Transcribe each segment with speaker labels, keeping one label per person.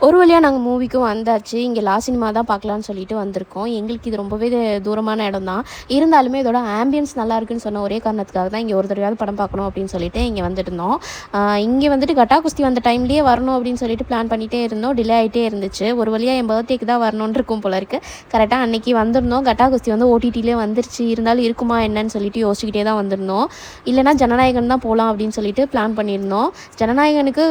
Speaker 1: ஒரு வழியாக நாங்கள் மூவிக்கும் வந்தாச்சு. இங்கே லா சினிமா தான் பார்க்கலான்னு சொல்லிட்டு வந்திருக்கோம். எங்களுக்கு இது ரொம்பவே தூரமான இடம் தான். இருந்தாலுமே இதோட ஆம்பியன்ஸ் நல்லா இருக்குன்னு சொன்ன ஒரே காரணத்துக்காக தான் இங்கே ஒரு தடவையாவது படம் பார்க்கணும் அப்படின்னு சொல்லிட்டு இங்கே வந்துட்டுருந்தோம். இங்கே வந்துட்டு கட்டா குஸ்தி வந்த டைம்லேயே வரணும் அப்படின்னு சொல்லிட்டு பிளான் பண்ணிகிட்டே இருந்தோம். டிலே ஆகிட்டே இருந்துச்சு. ஒரு வழியாக என் பர்த்டேக்கு தான் வரணுன்னு இருக்கும் போல இருக்குது. கரெக்டாக அன்றைக்கி வந்திருந்தோம். கட்டா குஸ்தி வந்து ஓடிடிலே வந்துருச்சு. இருந்தாலும் இருக்குமா என்னன்னு சொல்லிட்டு யோசிச்சுக்கிட்டே தான் வந்திருந்தோம். இல்லைனா ஜனநாயகன் தான் போகலாம் அப்படின்னு சொல்லிட்டு பிளான் பண்ணியிருந்தோம். ஜனநாயகனுக்கு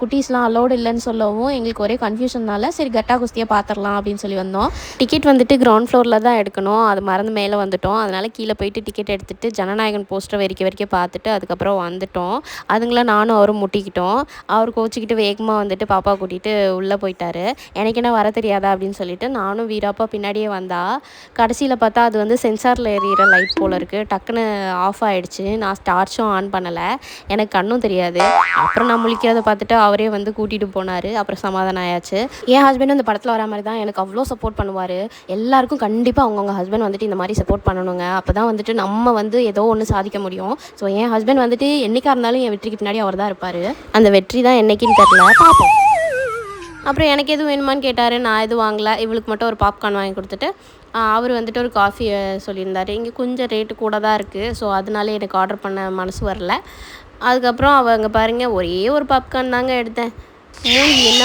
Speaker 1: குட்டீஸ்லாம் அலோடு இல்லைன்னு சொல்லவும் எங்களுக்கு ஒரே கன்ஃபியூஷன்னால சரி கட்டா குஸ்தியை பார்த்துடலாம் அப்படின்னு சொல்லி வந்தோம். டிக்கெட் வந்துட்டு கிரவுண்ட் ஃப்ளோரில் தான் எடுக்கணும். அது மறந்து மேலே வந்துட்டோம். அதனால் கீழே போயிட்டு டிக்கெட் எடுத்துகிட்டு ஜனநாயகன் போஸ்டர் வரைக்கும் பார்த்துட்டு அதுக்கப்புறம் வந்துட்டோம். அதுங்கள நானும் அவரும் முட்டிக்கிட்டோம். அவர் கோச்சிக்கிட்டு வேகமாக வந்துட்டு பாப்பா கூட்டிகிட்டு உள்ளே போயிட்டாரு. எனக்கு என்ன வர தெரியாதா அப்படின்னு சொல்லிட்டு நானும் வீராப்பா பின்னாடியே வந்தா கடைசியில் பார்த்தா அது வந்து சென்சாரில் எறிகிற லைட் போல் இருக்குது. டக்குன்னு ஆஃப் ஆகிடுச்சு. நான் டார்ச்சும் ஆன் பண்ணலை. எனக்கு கண்ணும் தெரியாது. அப்புறம் நான் முழிக்கிறத பார்த்துட்டு அவரே வந்து கூட்டிகிட்டு போனார். அப்புறம் சமாதானம் ஆயாச்சு. என் ஹஸ்பண்டும் இந்த படத்தில் வர மாதிரி தான் எனக்கு அவ்வளோ சப்போர்ட் பண்ணுவார். எல்லாருக்கும் கண்டிப்பாக அவங்கவுங்க ஹஸ்பண்ட் வந்துட்டு இந்த மாதிரி சப்போர்ட் பண்ணணுங்க. அப்போ தான் வந்துட்டு நம்ம வந்து ஏதோ ஒன்று சாதிக்க முடியும். ஸோ என் ஹஸ்பண்ட் வந்துட்டு என்றைக்காக இருந்தாலும் என் வெற்றிக்கு பின்னாடி அவர் தான் இருப்பார். அந்த வெற்றி தான் என்றைக்குன்னு தெரியல, பார்ப்போம். அப்புறம் எனக்கு எதுவும் வேணுமான்னு கேட்டார். நான் எதுவும் வாங்கலை. இவளுக்கு மட்டும் ஒரு பாப்கார்ன் வாங்கி கொடுத்துட்டு அவர் வந்துட்டு ஒரு காஃபி சொல்லியிருந்தார். இங்கே கொஞ்சம் ரேட்டு கூட தான் இருக்குது. ஸோ அதனால எனக்கு ஆர்டர் பண்ண மனசு வரல. அதுக்கப்புறம் அவங்க பாருங்கள் ஒரே ஒரு பாப்கார்ன் தாங்க எடுத்தேன். என்ன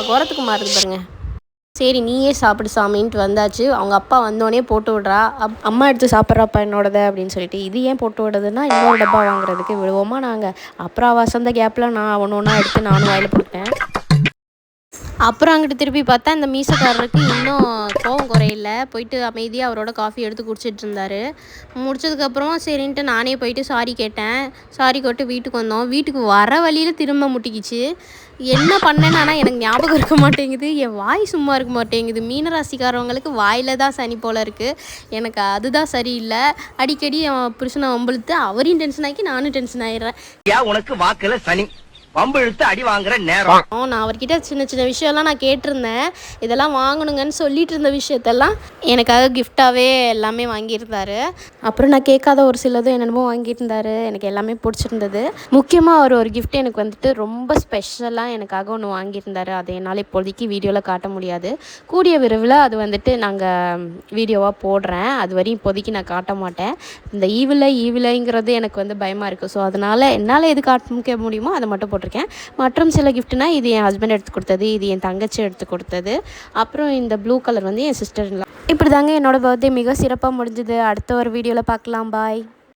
Speaker 1: குரத்துக்கு மாறுது பாருங்க. சரி நீயே சாப்பிடு சாமின்ட்டு வந்தாச்சு. அவங்க அப்பா வந்தோடனே போட்டு விட்றா. அம்மா எடுத்து சாப்பிட்றாப்பா என்னோடதை அப்படின்னு சொல்லிட்டு. இது ஏன் போட்டு விடுறதுன்னா இன்னொரு டப்பா வாங்குறதுக்கு விடுவோமா நாங்கள். அப்புறம் அவள் வசந்த கேப்பில் நான் ஒன்று ஒன்றா எடுத்து நானும் வாயில் போட்டேன். அப்புறம் அங்கிட்டு திருப்பி பார்த்தா இந்த மீசக்காரருக்கு இன்னும் கோவம் குறையில. போயிட்டு அமைதியாக அவரோட காஃபி எடுத்து குடிச்சிட்டு இருந்தார். முடிச்சதுக்கப்புறம் சரின்ட்டு நானே போயிட்டு சாரி கேட்டேன். சாரி கேட்டு வீட்டுக்கு வந்தோம். வீட்டுக்கு வர வழியில் திரும்ப முட்டிக்கிச்சு. என்ன பண்ணேன்னு ஆனால் எனக்கு ஞாபகம் இருக்க மாட்டேங்குது. என் வாய் சும்மா இருக்க மாட்டேங்குது. மீனராசிக்காரவங்களுக்கு வாயில் தான் சனி போல் இருக்குது. எனக்கு அதுதான் சரியில்லை. அடிக்கடி என் புருஷனை வம்பிழுத்து அவரையும் டென்ஷன் ஆக்கி நானும் டென்ஷன் ஆயிடுறேன்.
Speaker 2: உனக்கு வாக்குல சனி வம்பு இழுத்து அடி வாங்குற நேரம்.
Speaker 1: நான் அவர்கிட்ட சின்ன சின்ன விஷயம்லாம் நான் கேட்டிருந்தேன். இதெல்லாம் வாங்கணுங்கன்னு சொல்லிட்டு இருந்த விஷயத்தெல்லாம் எனக்காக கிஃப்டாகவே எல்லாமே வாங்கியிருந்தாரு. அப்புறம் நான் கேட்காத ஒரு சிலதும் என்னென்னமோ வாங்கியிருந்தாரு. எனக்கு எல்லாமே பிடிச்சிருந்தது. முக்கியமாக அவர் ஒரு கிஃப்ட் எனக்கு வந்துட்டு ரொம்ப ஸ்பெஷலாக எனக்காக ஒன்று வாங்கியிருந்தாரு. அதை என்னால் இப்போதைக்கு வீடியோவில் காட்ட முடியாது. கூடிய விரைவில் அது வந்துட்டு நாங்கள் வீடியோவாக போடுறேன். அது வரையும் இப்போதைக்கு நான் காட்ட மாட்டேன். இந்த ஈவிலைங்கிறது எனக்கு வந்து பயமாக இருக்குது. ஸோ அதனால் என்னால் எது காட்ட முடியுமோ அதை மட்டும் போட்டு மற்றும் சில கிஃப்ட்னா இது என் ஹஸ்பண்ட் எடுத்து கொடுத்தது, இது என் தங்கச்சி எடுத்து கொடுத்தது. அப்புறம் இந்த ப்ளூ கலர் வந்து என் சிஸ்டர். இப்படி தாங்க என்னோட பர்த்டே மிக சிறப்பாக முடிஞ்சுது. அடுத்த ஒரு வீடியோவில் பார்க்கலாம். பாய்.